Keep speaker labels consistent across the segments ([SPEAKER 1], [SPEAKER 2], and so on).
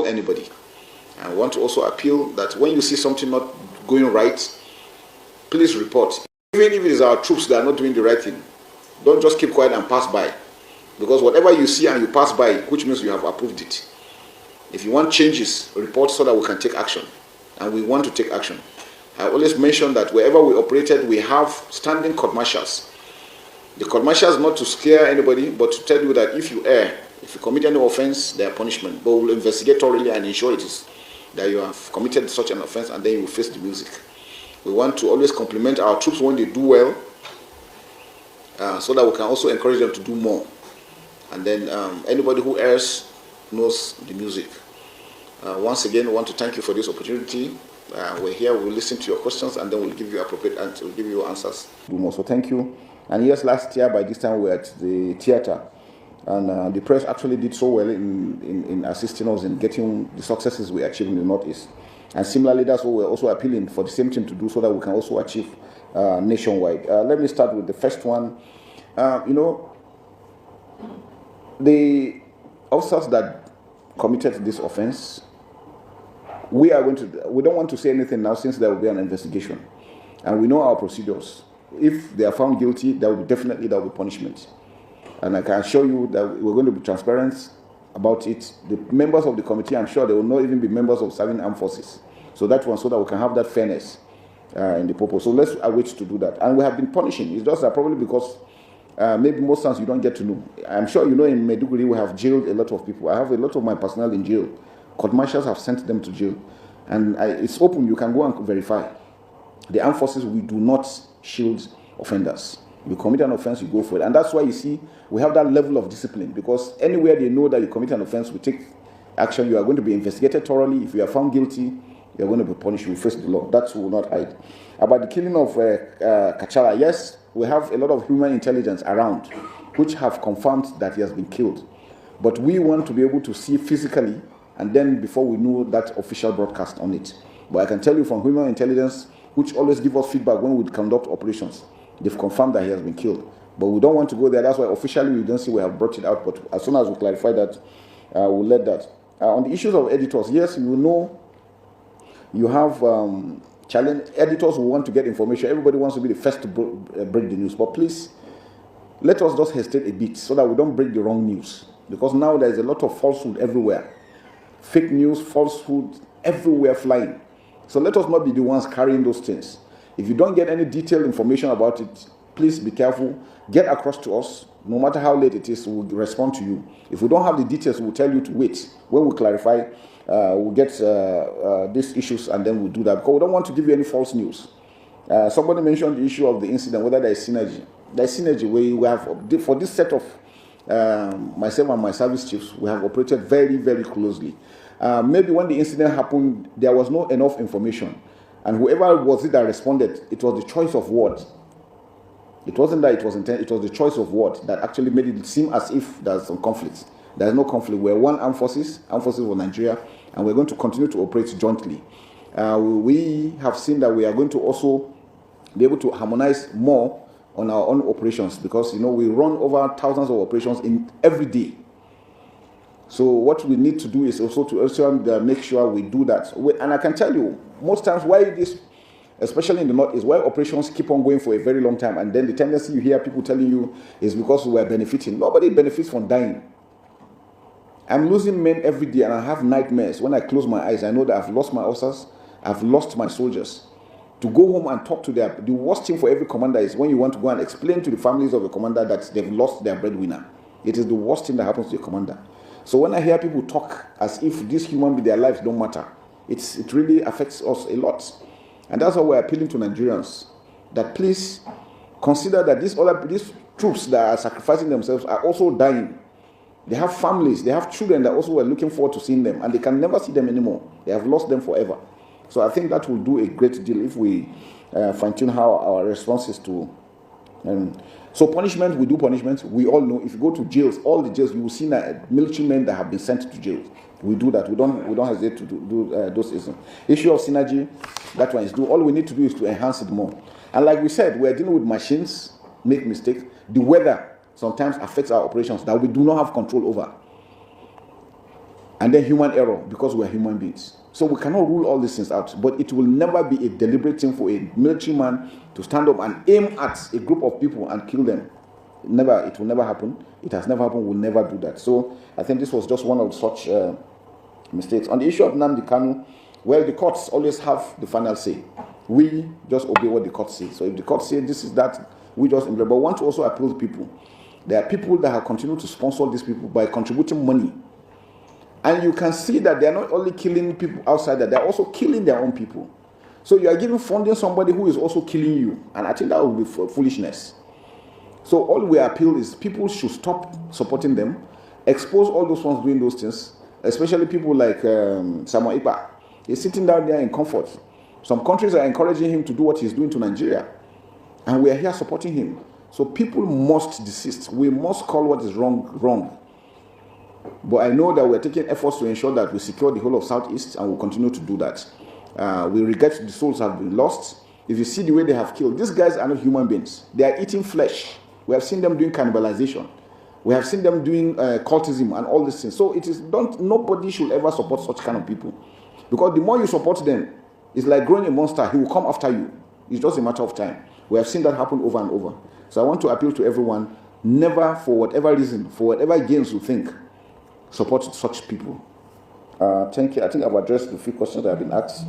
[SPEAKER 1] anybody. I want to also appeal that when you see something not going right, please report. Even if it is our troops that are not doing the right thing, don't just keep quiet and pass by. Because whatever you see and you pass by, which means you have approved it. If you want changes, report so that we can take action. And we want to take action. I always mention that wherever we operated, we have standing court martials. The court martial is not to scare anybody, but to tell you that if you err, if you commit any offense, there are punishment. But we'll investigate thoroughly and ensure it is that you have committed such an offense, and then you will face the music. We want to always compliment our troops when they do well, so that we can also encourage them to do more. And then anybody who errs knows the music. Once again, I want to thank you for this opportunity. We're here, we'll listen to your questions, and then we'll give you appropriate answers, we'll give you answers. So thank you. And yes, last year by this time we were at the theater, and the press actually did so well in assisting us in getting the successes we achieved in the Northeast. And similarly, that's what we're also appealing for the same thing to do, so that we can also achieve nationwide. Let me start with the first one. The officers that committed this offense, we don't want to say anything now, since there will be an investigation, and we know our procedures. If they are found guilty, there will be punishment, and I can assure you that we're going to be transparent about it. The members of the committee, I'm sure they will not even be members of serving armed forces, so that we can have that fairness in the purpose. So let's await to do that, and we have been punishing. It's just that probably because maybe most times you don't get to know. I'm sure you know in Maiduguri we have jailed a lot of people. I have a lot of my personnel in jail. Court martials have sent them to jail, and it's open. You can go and verify. The armed forces, we do not shield offenders. You commit an offense, you go for it, and that's why you see we have that level of discipline, because anywhere they know that you commit an offense, we take action. You are going to be investigated thoroughly. If you are found guilty, you are going to be punished. You face the law. That will not hide. About the killing of Kachala, yes, we have a lot of human intelligence around which have confirmed that he has been killed. But we want to be able to see physically, and then before we know that official broadcast on it. But I can tell you from human intelligence, which always give us feedback when we conduct operations, they've confirmed that he has been killed. But we don't want to go there. That's why officially we don't see we have brought it out. But as soon as we clarify that, we'll let that. On the issues of editors, yes, you know, you have challenge editors who want to get information. Everybody wants to be the first to break the news. But please, let us just hesitate a bit so that we don't break the wrong news. Because now there is a lot of falsehood everywhere. Fake news, falsehood, everywhere flying. So let us not be the ones carrying those things. If you don't get any detailed information about it, please be careful. Get across to us. No matter how late it is, we'll respond to you. If we don't have the details, we'll tell you to wait. When we clarify, we'll get these issues, and then we'll do that. Because we don't want to give you any false news. Somebody mentioned the issue of the incident, whether there is synergy. There is synergy. We have, for this set of myself and my service chiefs, we have operated very, very closely. Maybe when the incident happened, there was not enough information. And whoever was it that responded, it was the choice of words. It wasn't that it was intent, it was the choice of words that actually made it seem as if there's some conflict. There's no conflict. We're one armed forces of Nigeria, and we're going to continue to operate jointly. We have seen that we are going to also be able to harmonize more on our own operations, because we run over thousands of operations in every day. So what we need to do is also to make sure we do that. And I can tell you, most times why this, especially in the North, is why operations keep on going for a very long time. And then the tendency you hear people telling you is because we are benefiting. Nobody benefits from dying. I'm losing men every day, and I have nightmares. When I close my eyes, I know that I've lost my officers, I've lost my soldiers. To go home and talk to them, the worst thing for every commander is when you want to go and explain to the families of the commander that they've lost their breadwinner. It is the worst thing that happens to a commander. So when I hear people talk as if these human beings, their lives don't matter, it really affects us a lot. And that's why we're appealing to Nigerians that please consider that these troops that are sacrificing themselves are also dying. They have families, they have children that also are looking forward to seeing them, and they can never see them anymore. They have lost them forever. So I think that will do a great deal if we fine-tune how our response is to. So punishment, we do punishment. We all know if you go to jails, all the jails, you will see military men that have been sent to jail. We do that. We don't hesitate to do those things. Issue of synergy, that one is do. All we need to do is to enhance it more. And like we said, we are dealing with machines, make mistakes. The weather sometimes affects our operations that we do not have control over. and then human error, because we are human beings. So we cannot rule all these things out, but it will never be a deliberate thing for a military man to stand up and aim at a group of people and kill them. Never, it will never happen. It has never happened. We'll never do that. So I think this was just one of such mistakes. On the issue of NNAMDI KANU, well, the courts always have the final say. We just obey what the courts say. So if the courts say this is that, we just implement. But we want to also appeal to people. There are people that have continued to sponsor these people by contributing money. And you can see that they are not only killing people outside, that they are also killing their own people. So you are giving funding somebody who is also killing you. And I think that would be foolishness. So all we appeal is people should stop supporting them, expose all those ones doing those things, especially people like Samuel Ipa. He's sitting down there in comfort. Some countries are encouraging him to do what he's doing to Nigeria. And we are here supporting him. So people must desist. We must call what is wrong, wrong. But I know that we're taking efforts to ensure that we secure the whole of Southeast, and we'll continue to do that. We regret the souls have been lost. If you see the way they have killed, these guys are not human beings. They are eating flesh. We have seen them doing cannibalization. We have seen them doing cultism and all these things. So it is nobody should ever support such kind of people. Because the more you support them, it's like growing a monster. He will come after you. It's just a matter of time. We have seen that happen over and over. So I want to appeal to everyone, never, for whatever reason, for whatever gains you think, support such people. Thank you. I think I've addressed the few questions that have been asked.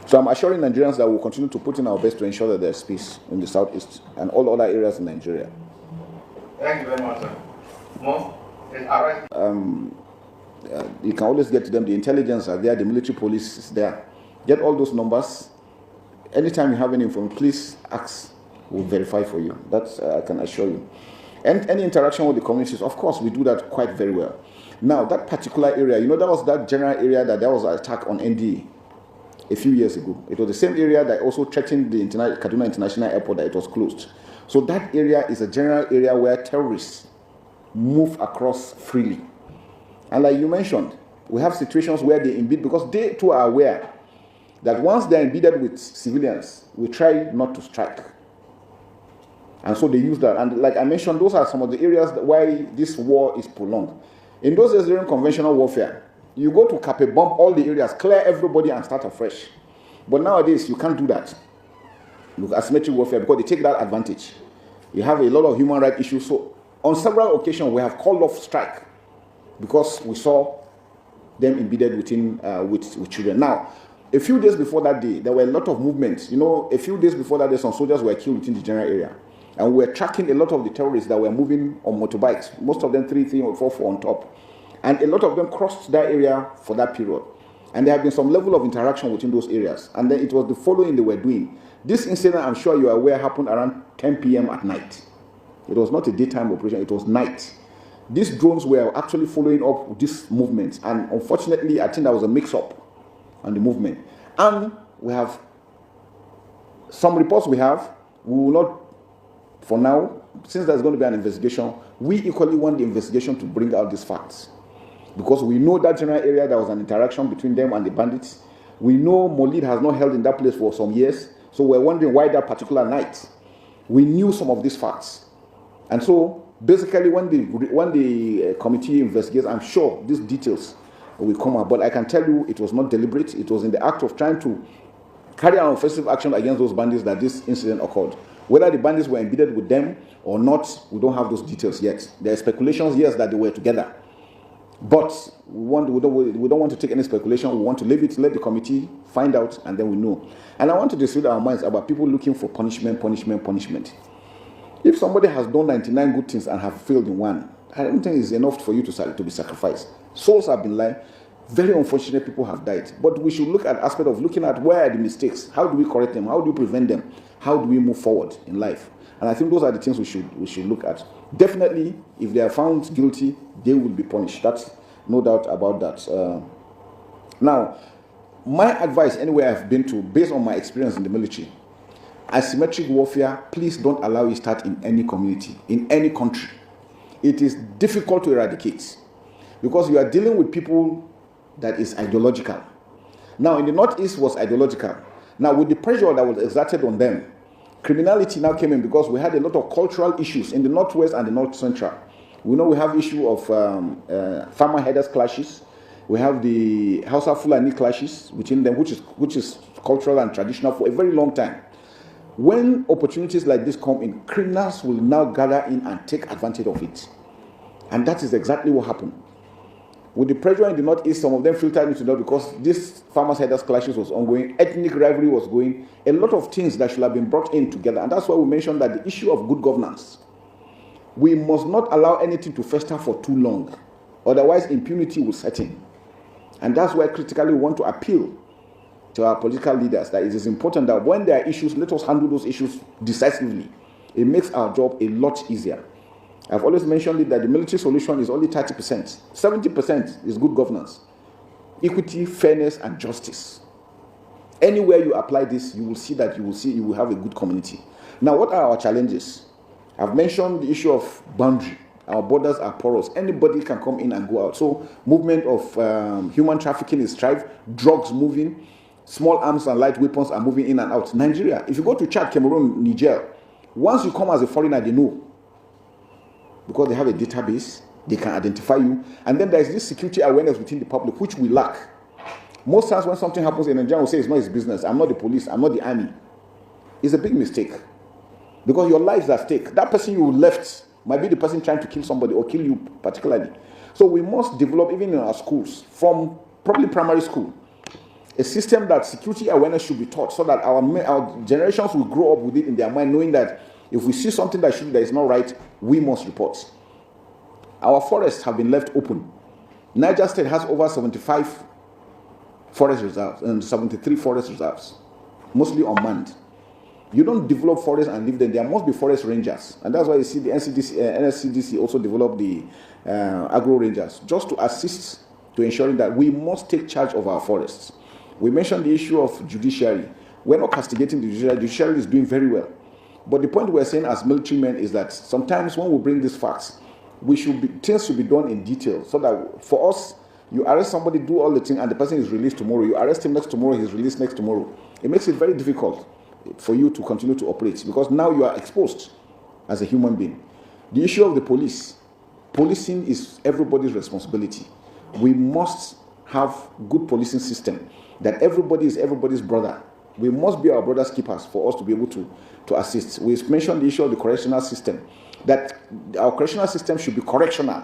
[SPEAKER 1] So I'm assuring Nigerians that we'll continue to put in our best to ensure that there's peace in the Southeast and all other areas in Nigeria.
[SPEAKER 2] Thank you very much, sir. More? All right.
[SPEAKER 1] You can always get to them. The intelligence are there. The military police is there. Get all those numbers. Anytime you have any information, please ask. We'll verify for you. That's I can assure you. And any interaction with the communities, of course, we do that quite very well. Now, that particular area, that was that general area that there was an attack on NDA a few years ago. It was the same area that also threatened the Kaduna International Airport, that it was closed. So that area is a general area where terrorists move across freely. And like you mentioned, we have situations where they embed, because they too are aware that once they're embedded with civilians, we try not to strike. And so they use that. And like I mentioned, those are some of the areas why this war is prolonged. In those days during conventional warfare, you go to Cape bomb all the areas, clear everybody and start afresh. But nowadays, you can't do that. Look, asymmetric warfare, because they take that advantage. You have a lot of human rights issues. So on several occasions, we have called off strike because we saw them embedded within with children. Now, a few days before that day, there were a lot of movements. A few days before that day, some soldiers were killed within the general area. And we were tracking a lot of the terrorists that were moving on motorbikes, most of them 3 or 4 on top. And a lot of them crossed that area for that period. And there have been some level of interaction within those areas. And then it was the following they were doing. This incident, I'm sure you are aware, happened around 10 p.m. at night. It was not a daytime operation, it was night. These drones were actually following up this movement. And unfortunately, I think there was a mix-up on the movement. And we have some reports we will not, for now, since there's going to be an investigation, we equally want the investigation to bring out these facts. Because we know that general area, there was an interaction between them and the bandits. We know Molid has not held in that place for some years. So we're wondering why that particular night. We knew some of these facts. And so basically when the committee investigates, I'm sure these details will come out. But I can tell you it was not deliberate. It was in the act of trying to carry out offensive action against those bandits that this incident occurred. Whether the bandits were embedded with them or not, we don't have those details yet. There are speculations, yes, that they were together. But we don't want to take any speculation. We want to leave it, let the committee find out, and then we know. And I want to dissuade our minds about people looking for punishment. If somebody has done 99 good things and have failed in one, I don't think it's enough for you to be sacrificed. Souls have been lying. Very unfortunate people have died. But we should look at the aspect of looking at where are the mistakes. How do we correct them? How do we prevent them? How do we move forward in life? And I think those are the things we should look at. Definitely, if they are found guilty, they will be punished. That's no doubt about that. Now, my advice anywhere I've been to, based on my experience in the military, asymmetric warfare, please don't allow it to start in any community, in any country. It is difficult to eradicate because you are dealing with people that is ideological. Now, in the Northeast was ideological. Now, with the pressure that was exerted on them, criminality now came in because we had a lot of cultural issues in the Northwest and the North Central. We know we have issue of farmer headers clashes. We have the Hausa Fulani clashes between them, which is cultural and traditional for a very long time. When opportunities like this come in, criminals will now gather in and take advantage of it. And that is exactly what happened. With the pressure in the northeast, some of them filtered into the north because this farmers' headers clashes was ongoing, ethnic rivalry was going, a lot of things that should have been brought in together. And that's why we mentioned that the issue of good governance, we must not allow anything to fester for too long. Otherwise, impunity will set in. And that's why critically we want to appeal to our political leaders that it is important that when there are issues, let us handle those issues decisively. It makes our job a lot easier. I've always mentioned it that the military solution is only 30%. 70% is good governance, equity, fairness, and justice. Anywhere you apply this, you will have a good community. Now, what are our challenges? I've mentioned the issue of boundary. Our borders are porous. Anybody can come in and go out. So movement of human trafficking is strife, drugs moving, small arms and light weapons are moving in and out. Nigeria, if you go to Chad, Cameroon, Niger, once you come as a foreigner, they know. Because they have a database, they can identify you. And then there is this security awareness within the public, which we lack. Most times when something happens in Nigeria, we say it's not his business. I'm not the police, I'm not the army. It's a big mistake. Because your life is at stake. That person you left might be the person trying to kill somebody or kill you particularly. So we must develop, even in our schools, from probably primary school, a system that security awareness should be taught so that our generations will grow up with it in their mind, knowing that if we see something that is not right, we must report. Our forests have been left open. Niger State has over 75 forest reserves and 73 forest reserves, mostly unmanned. You don't develop forests and leave them. There must be forest rangers. And that's why you see the NSCDC also develop the agro rangers, just to assist to ensuring that we must take charge of our forests. We mentioned the issue of judiciary. We're not castigating the judiciary. The judiciary is doing very well. But the point we're saying as military men is that sometimes when we bring these facts, things should be done in detail so that for us, you arrest somebody, do all the things, and the person is released tomorrow. You arrest him next tomorrow, he's released next tomorrow. It makes it very difficult for you to continue to operate because now you are exposed as a human being. The issue of the police, policing is everybody's responsibility. We must have good policing system that everybody is everybody's brother. We must be our brother's keepers for us to be able to assist. We mentioned the issue of the correctional system, that our correctional system should be correctional.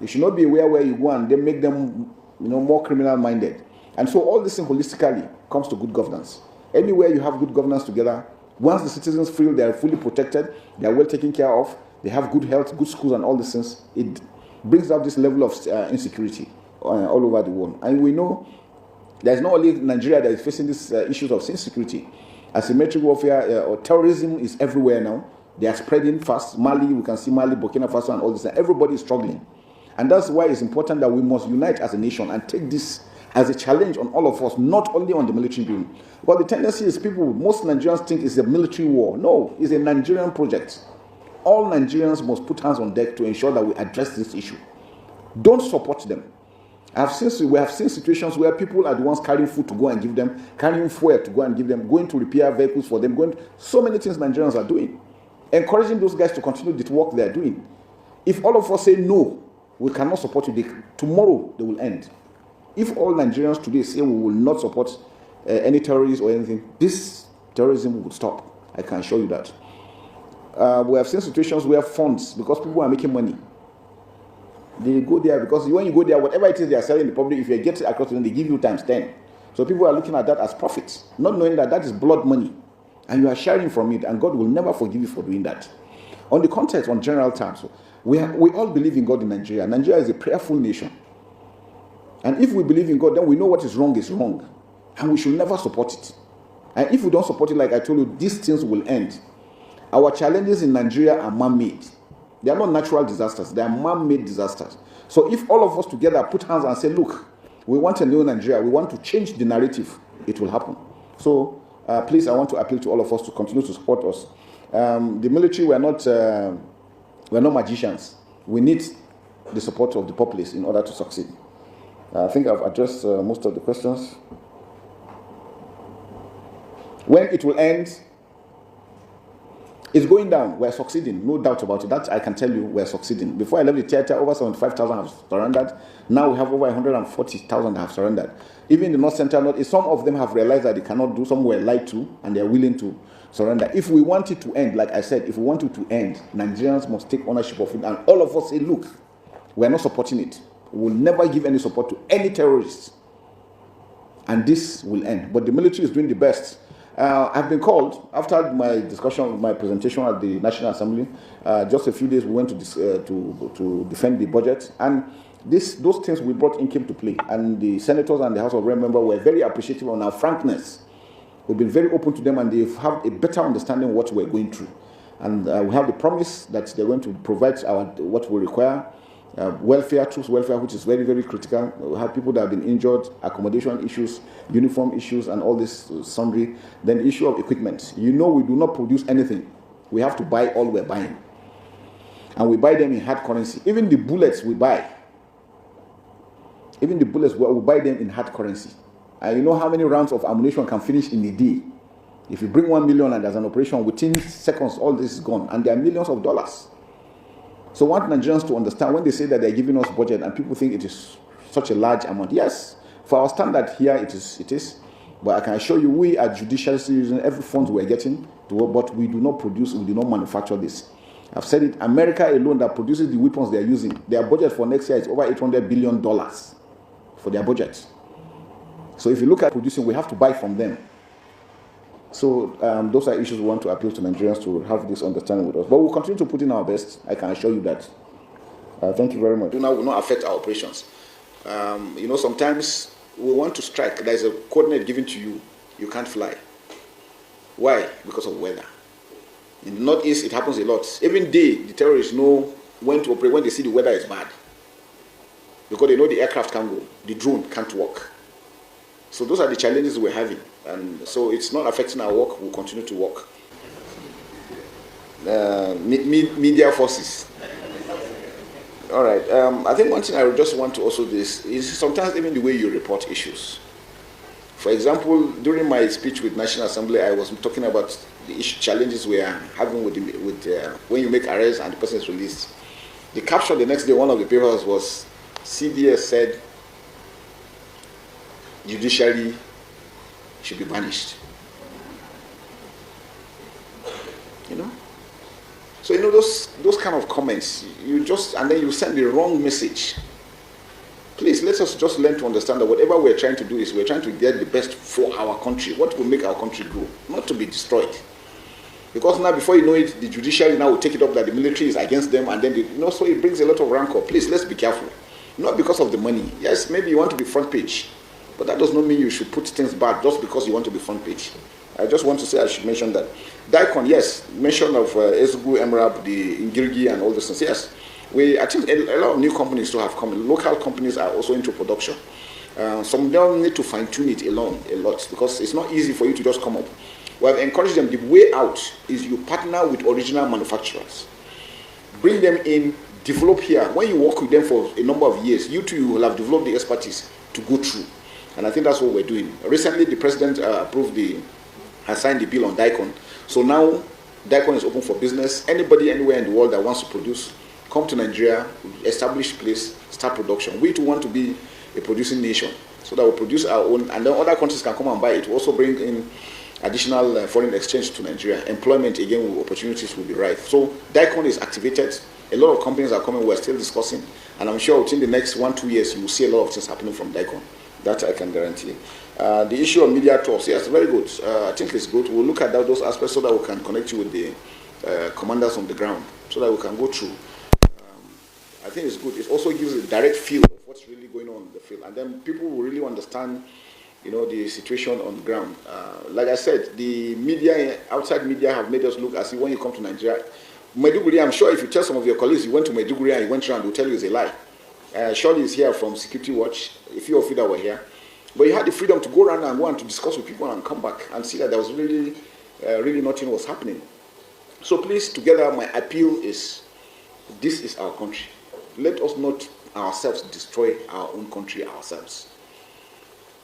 [SPEAKER 1] It should not be where you go and then make them more criminal-minded. And so all this thing holistically comes to good governance. Anywhere you have good governance together, once the citizens feel they are fully protected, they are well taken care of, they have good health, good schools and all these things, it brings up this level of insecurity all over the world. And we know there's not only Nigeria that is facing these issues of insecurity. Asymmetric warfare or terrorism is everywhere now. They are spreading fast. Mali, we can see Mali, Burkina Faso and all this. Everybody is struggling. And that's why it's important that we must unite as a nation and take this as a challenge on all of us, not only on the military building. But the tendency is most Nigerians think it's a military war. No, it's a Nigerian project. All Nigerians must put hands on deck to ensure that we address this issue. Don't support them. We have seen situations where people are the ones carrying food to go and give them, carrying fuel to go and give them, going to repair vehicles for them, so many things Nigerians are doing. Encouraging those guys to continue the work they are doing. If all of us say no, we cannot support you, tomorrow they will end. If all Nigerians today say we will not support any terrorists or anything, this terrorism would stop. I can assure you that. We have seen situations where funds, because people are making money, they go there because when you go there, whatever it is they are selling in the public, if you get it across to them, they give you times 10. So people are looking at that as profits, not knowing that is blood money, and you are sharing from it, and God will never forgive you for doing that. On the context, on general terms, we all believe in God in Nigeria. Nigeria is a prayerful nation. And if we believe in God, then we know what is wrong, and we should never support it. And if we don't support it, like I told you, these things will end. Our challenges in Nigeria are man-made. They are not natural disasters. They are man-made disasters. So if all of us together put hands and say, look, we want a new Nigeria, we want to change the narrative, it will happen. So please, I want to appeal to all of us to continue to support us. The military, we're not magicians. We need the support of the populace in order to succeed. I think I've addressed most of the questions. When it will end, It's going down. We're succeeding, no doubt about it. That I can tell you, we're succeeding. Before I left the theater, over 75,000 have surrendered. Now we have over 140,000 that have surrendered. Even the North Central North, some of them have realized that they cannot do, some were lied to, and they're willing to surrender. If we want it to end, like I said, if we want it to end, Nigerians must take ownership of it, and all of us say, look, we're not supporting it. We'll never give any support to any terrorists. And this will end. But the military is doing the best. I've been called after my discussion, my presentation at the National Assembly. Just a few days, we went to defend the budget, and those things we brought in came to play. And the senators and the House of Rep members were very appreciative of our frankness. We've been very open to them, and they have a better understanding of what we're going through. And we have the promise that they're going to provide what we require. Welfare, troops welfare, which is very, very critical. We have people that have been injured, accommodation issues, uniform issues, and all this sundry. Then the issue of equipment. You know, we do not produce anything. We have to buy all we're buying. And we buy them in hard currency. Even the bullets we buy. Even the bullets, we buy them in hard currency. And you know how many rounds of ammunition can finish in a day? If you bring 1 million and there's an operation, within seconds, all this is gone. And there are millions of dollars. So I want Nigerians to understand when they say that they're giving us budget and people think it is such a large amount. Yes, for our standard here, it is. But I can assure you, we are judiciously using every fund we're getting, but we do not produce, we do not manufacture this. I've said it, America alone that produces the weapons they're using, their budget for next year is over $800 billion for their budget. So if you look at producing, we have to buy from them. So those are issues we want to appeal to Nigerians to have this understanding with us. But we'll continue to put in our best. I can assure you that. Thank you very much. Now will not affect our operations. You know, sometimes we want to strike. There's a coordinate given to you. You can't fly. Why? Because of weather. In the Northeast, it happens a lot. Even the terrorists know when to operate when they see the weather is bad. Because they know the aircraft can't go. The drone can't work. So those are the challenges we're having. And so it's not affecting our work. We'll continue to work. Media forces. All right. I think one thing I would just want to also this is sometimes even the way you report issues. For example, during my speech with National Assembly, I was talking about the challenges we are having with when you make arrests and the person is released. The caption the next day, one of the papers was, CBS said, judiciary should be banished. You know? So you know those kind of comments, and then you send the wrong message. Please, let us just learn to understand that whatever we're trying to do is we're trying to get the best for our country, what will make our country grow, not to be destroyed. Because now before you know it, the judiciary now will take it up that the military is against them, and then so it brings a lot of rancor. Please, let's be careful. Not because of the money. Yes, maybe you want to be front page. But that does not mean you should put things back just because you want to be front page. I just want to say I should mention that. Daikon, yes, mention of Ezugu, Emrab, the Ingirgi and all those things. Yes, I think a lot of new companies too have come. Local companies are also into production. Some of them need to fine-tune it a lot because it's not easy for you to just come up. We have encouraged them. The way out is you partner with original manufacturers. Bring them in, develop here. When you work with them for a number of years, you too will have developed the expertise to go through. And I think that's what we're doing. Recently, the president has signed the bill on Daikon. So now, Daikon is open for business. Anybody, anywhere in the world that wants to produce, come to Nigeria, establish place, start production. We too want to be a producing nation, so that we produce our own, and then other countries can come and buy it. We also bring in additional foreign exchange to Nigeria. Employment, again, opportunities will be rife. So Daikon is activated. A lot of companies are coming. We're still discussing. And I'm sure within the next 1-2 years, you will see a lot of things happening from Daikon. That I can guarantee. The issue of media talks, yes, very good. I think it's good. We'll look at those aspects so that we can connect you with the commanders on the ground, so that we can go through. I think it's good. It also gives a direct feel of what's really going on in the field, and then people will really understand, you know, the situation on the ground. Like I said, the media, outside media, have made us look as if when you come to Nigeria, Maiduguri, I'm sure if you tell some of your colleagues you went to Maiduguri and you went around, they'll tell you it's a lie. Shorty is here from Security Watch, a few of you that were here. But you had the freedom to go around and go and to discuss with people and come back and see that there was really nothing was happening. So please, together, my appeal is, this is our country. Let us not ourselves destroy our own country ourselves.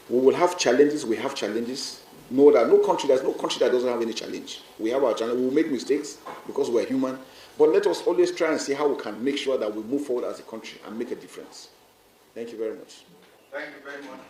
[SPEAKER 1] We will have challenges, we have challenges, know that there's no country that doesn't have any challenge. We have our challenge. We will make mistakes because we're human. But let us always try and see how we can make sure that we move forward as a country and make a difference. Thank you very much.
[SPEAKER 2] Thank you very much.